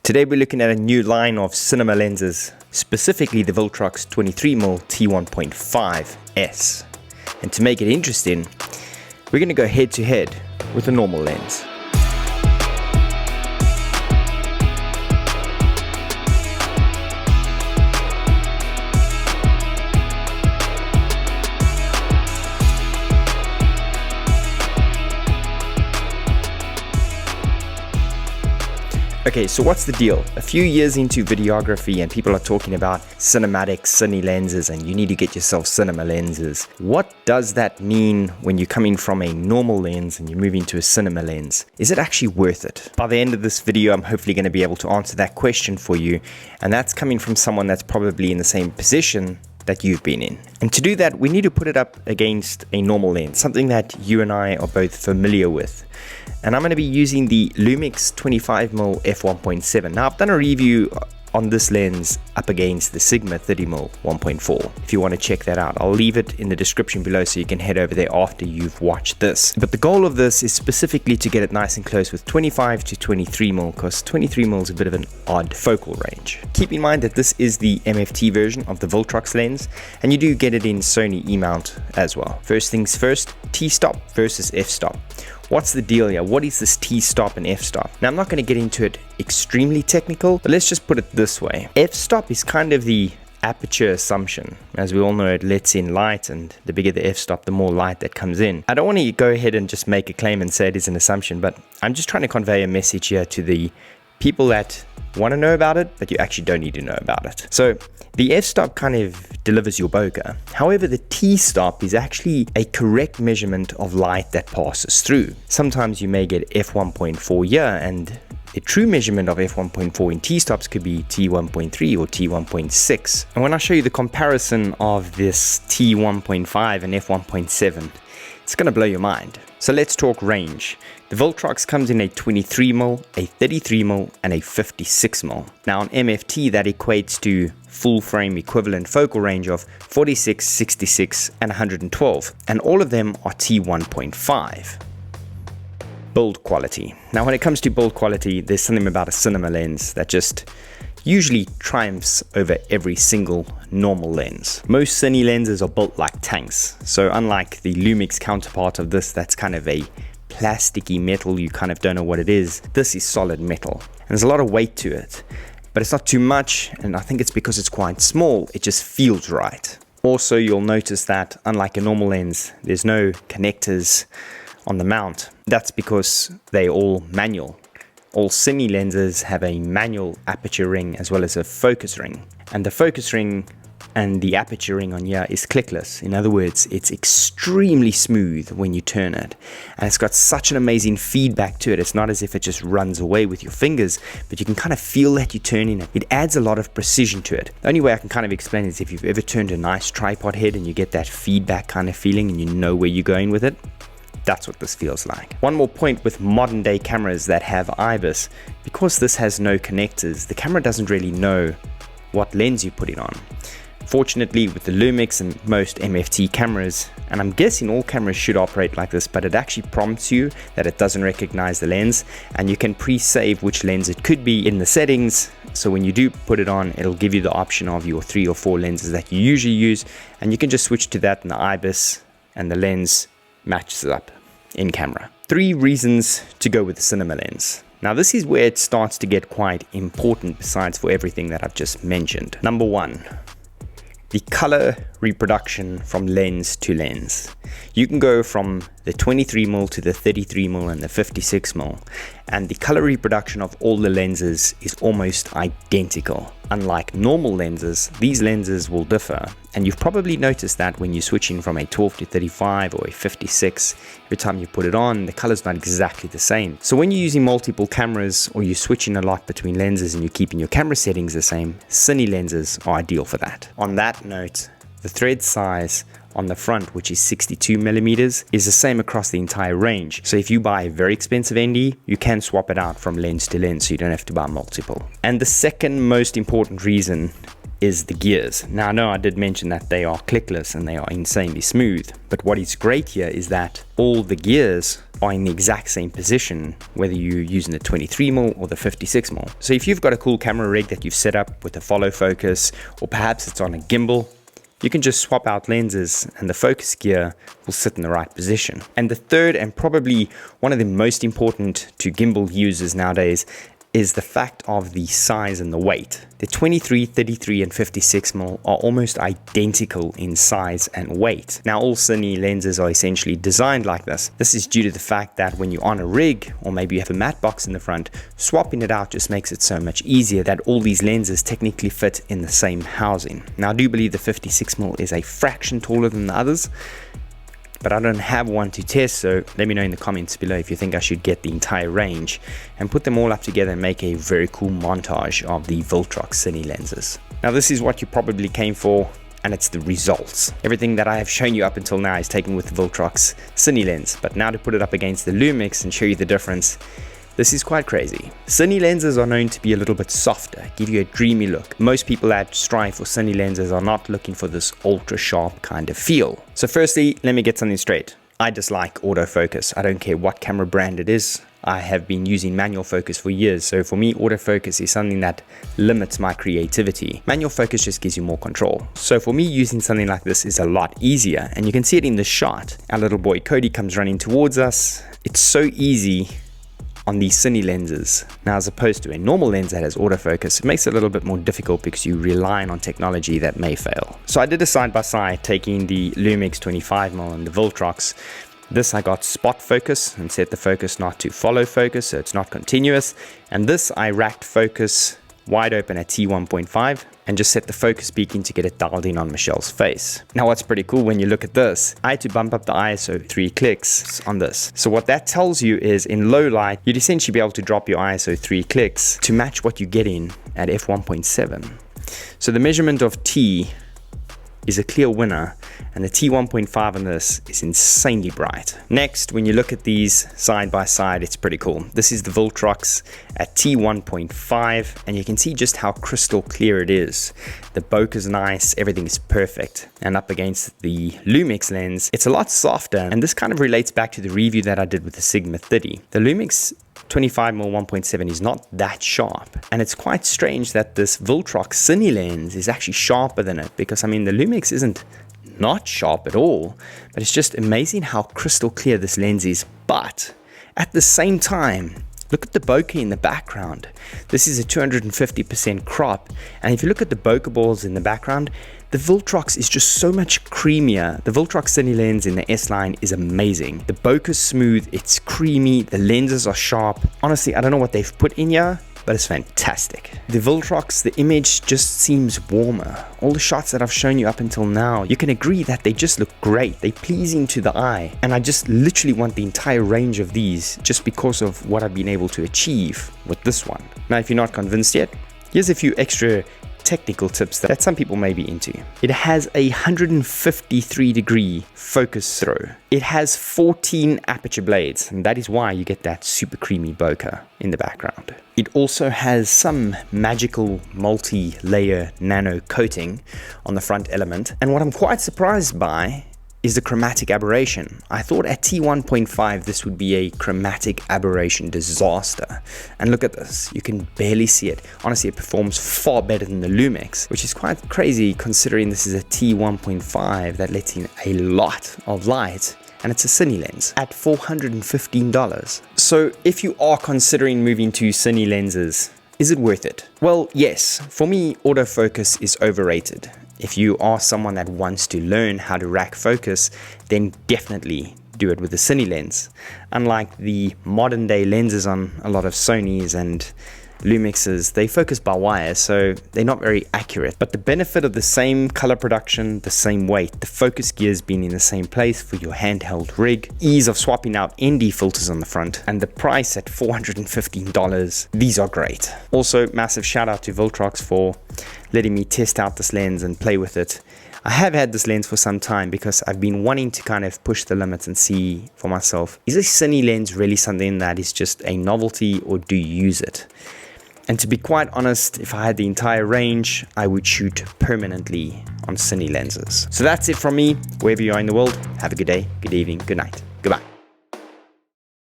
Today we're looking at a new line of cinema lenses, specifically the Viltrox 23mm T1.5 S. And to make it interesting, we're going to go head to head with a normal lens. Okay, so what's the deal? A few years into videography and people are talking about cinematic Cine lenses and you need to get yourself cinema lenses. What does that mean when you're coming from a normal lens and you're moving to a cinema lens? Is it actually worth it? By the end of this video, I'm hopefully going to be able to answer that question for you, and that's coming from someone that's probably in the same position that you've been in. And to do that, we need to put it up against a normal lens, something that you and I are both familiar with. And I'm going to be using the Lumix 25mm f1.7. Now, I've done a review on this lens up against the Sigma 30mm 1.4. If you want to check that out, I'll leave it in the description below so you can head over there after you've watched this. But the goal of this is specifically to get it nice and close with 25 to 23mm, because 23mm is a bit of an odd focal range. Keep in mind that this is the MFT version of the Viltrox lens, and you do get it in Sony E-mount as well. First things first, T-stop versus f-stop. What's the deal here? What is this T-stop and f-stop? Now, I'm not going to get into it extremely technical, but let's just put it this way. F-stop is kind of the aperture assumption. As we all know, it lets in light, and the bigger the f-stop, the more light that comes in. I don't want to go ahead and just make a claim and say it is an assumption, but I'm just trying to convey a message here to the people that want to know about it, but you actually don't need to know about it. So the f-stop kind of delivers your bokeh. However, the t-stop is actually a correct measurement of light that passes through. Sometimes you may get f1.4 here, and the true measurement of f1.4 in t-stops could be T1.3 or T1.6. And when I show you the comparison of this T1.5 and f1.7, it's going to blow your mind. So let's talk range. The Viltrox comes in a 23mm, a 33mm, and a 56mm. Now on MFT, that equates to full frame equivalent focal range of 46, 66, and 112. And all of them are T1.5. Build quality. Now when it comes to build quality, there's something about a cinema lens that just usually triumphs over every single normal lens. Most Cine lenses are built like tanks. So unlike the Lumix counterpart of this, that's kind of a plasticky metal, you kind of don't know what it is. This is solid metal. And there's a lot of weight to it, but it's not too much, and I think it's because it's quite small, it just feels right. Also, you'll notice that unlike a normal lens, there's no connectors on the mount. That's because they're all manual. All Cine lenses have a manual aperture ring as well as a focus ring. And the focus ring and the aperture ring on here is clickless. In other words, it's extremely smooth when you turn it. And it's got such an amazing feedback to it. It's not as if it just runs away with your fingers, but you can kind of feel that you're turning it. It adds a lot of precision to it. The only way I can kind of explain it is if you've ever turned a nice tripod head and you get that feedback kind of feeling and you know where you're going with it. That's what this feels like. One more point with modern day cameras that have IBIS, because this has no connectors, the camera doesn't really know what lens you put it on. Fortunately, with the Lumix and most MFT cameras, and I'm guessing all cameras should operate like this, but it actually prompts you that it doesn't recognize the lens, and you can pre-save which lens it could be in the settings. So when you do put it on, it'll give you the option of your 3 or 4 lenses that you usually use, and you can just switch to that in the IBIS, and the lens matches up in camera. 3 reasons to go with the cinema lens. Now this is where it starts to get quite important besides for everything that I've just mentioned. Number 1, the color reproduction from lens to lens. You can go from the 23mm to the 33mm and the 56mm, and the color reproduction of all the lenses is almost identical. Unlike normal lenses, these lenses will differ, and you've probably noticed that when you're switching from a 12 to 35 or a 56, every time you put it on, the color's not exactly the same. So when you're using multiple cameras or you're switching a lot between lenses and you're keeping your camera settings the same, Cine lenses are ideal for that. On that note, the thread size on the front, which is 62mm, is the same across the entire range. So if you buy a very expensive ND, you can swap it out from lens to lens, so you don't have to buy multiple. And the second most important reason is the gears. Now, I know I did mention that they are clickless and they are insanely smooth, but what is great here is that all the gears are in the exact same position, whether you're using the 23mm or the 56mm. So if you've got a cool camera rig that you've set up with a follow focus, or perhaps it's on a gimbal, you can just swap out lenses and the focus gear will sit in the right position. And the third, and probably one of the most important to gimbal users nowadays, is the fact of the size and the weight. The 23, 33, and 56mm are almost identical in size and weight. Now, all Cine lenses are essentially designed like this. This is due to the fact that when you're on a rig, or maybe you have a matte box in the front, swapping it out just makes it so much easier that all these lenses technically fit in the same housing. Now, I do believe the 56mm is a fraction taller than the others, but I don't have one to test, so let me know in the comments below if you think I should get the entire range and put them all up together and make a very cool montage of the Viltrox Cine lenses. Now, this is what you probably came for, and it's the results. Everything that I have shown you up until now is taken with the Viltrox Cine lens, but now to put it up against the Lumix and show you the difference, this is quite crazy. Cine lenses are known to be a little bit softer, give you a dreamy look. Most people that strive for Cine lenses are not looking for this ultra sharp kind of feel. So firstly, let me get something straight. I dislike autofocus. I don't care what camera brand it is. I have been using manual focus for years, so for me, autofocus is something that limits my creativity. Manual focus just gives you more control. So for me, using something like this is a lot easier, and you can see it in the shot. Our little boy Cody comes running towards us. It's so easy on these Cine lenses. Now, as opposed to a normal lens that has autofocus, it makes it a little bit more difficult because you're relying on technology that may fail. So I did a side-by-side taking the Lumix 25mm and the Viltrox. This I got spot focus and set the focus not to follow focus, so it's not continuous. And this I racked focus wide open at T1.5 and just set the focus beacon to get it dialed in on Michelle's face. Now, what's pretty cool when you look at this, I had to bump up the ISO 3 clicks on this. So what that tells you is in low light, you'd essentially be able to drop your ISO 3 clicks to match what you get in at f1.7. So the measurement of T is a clear winner, and the T1.5 on this is insanely bright. Next, when you look at these side by side, it's pretty cool. This is the Viltrox at T1.5, and you can see just how crystal clear it is. The bokeh is nice, everything is perfect. And up against the Lumix lens, it's a lot softer, and this kind of relates back to the review that I did with the Sigma 30. The Lumix 25mm 1.7 is not that sharp, and it's quite strange that this Viltrox Cine lens is actually sharper than it, because I mean the Lumix isn't not sharp at all, but it's just amazing how crystal clear this lens is. But at the same time, look at the bokeh in the background. This is a 250% crop, and if you look at the bokeh balls in the background, the Viltrox is just so much creamier. The Viltrox Cine lens in the S line is amazing. The bokeh is smooth, it's creamy, the lenses are sharp. Honestly, I don't know what they've put in here, but it's fantastic. The Viltrox, the image just seems warmer. All the shots that I've shown you up until now, you can agree that they just look great. They're pleasing to the eye. And I just literally want the entire range of these just because of what I've been able to achieve with this one. Now, if you're not convinced yet, here's a few extra technical tips that some people may be into. It has a 153-degree focus throw. It has 14 aperture blades, and that is why you get that super creamy bokeh in the background. It also has some magical multi-layer nano coating on the front element, and what I'm quite surprised by is the chromatic aberration. I thought at T1.5 this would be a chromatic aberration disaster. And look at this, you can barely see it. Honestly, it performs far better than the Lumix, which is quite crazy considering this is a T1.5 that lets in a lot of light, and it's a Cine lens at $415. So if you are considering moving to Cine lenses, is it worth it? Well, yes. For me, autofocus is overrated. If you are someone that wants to learn how to rack focus, then definitely do it with the Cine lens. Unlike the modern day lenses on a lot of Sonys and Lumixes, they focus by wire, so they're not very accurate. But the benefit of the same color production, the same weight, the focus gears being in the same place for your handheld rig, ease of swapping out ND filters on the front, and the price at $415, these are great. Also, massive shout out to Viltrox for letting me test out this lens and play with it. I have had this lens for some time because I've been wanting to kind of push the limits and see for myself, is this Cine lens really something that is just a novelty, or do you use it? And to be quite honest, if I had the entire range, I would shoot permanently on Cine lenses. So that's it from me. Wherever you are in the world, have a good day, good evening, good night. Goodbye.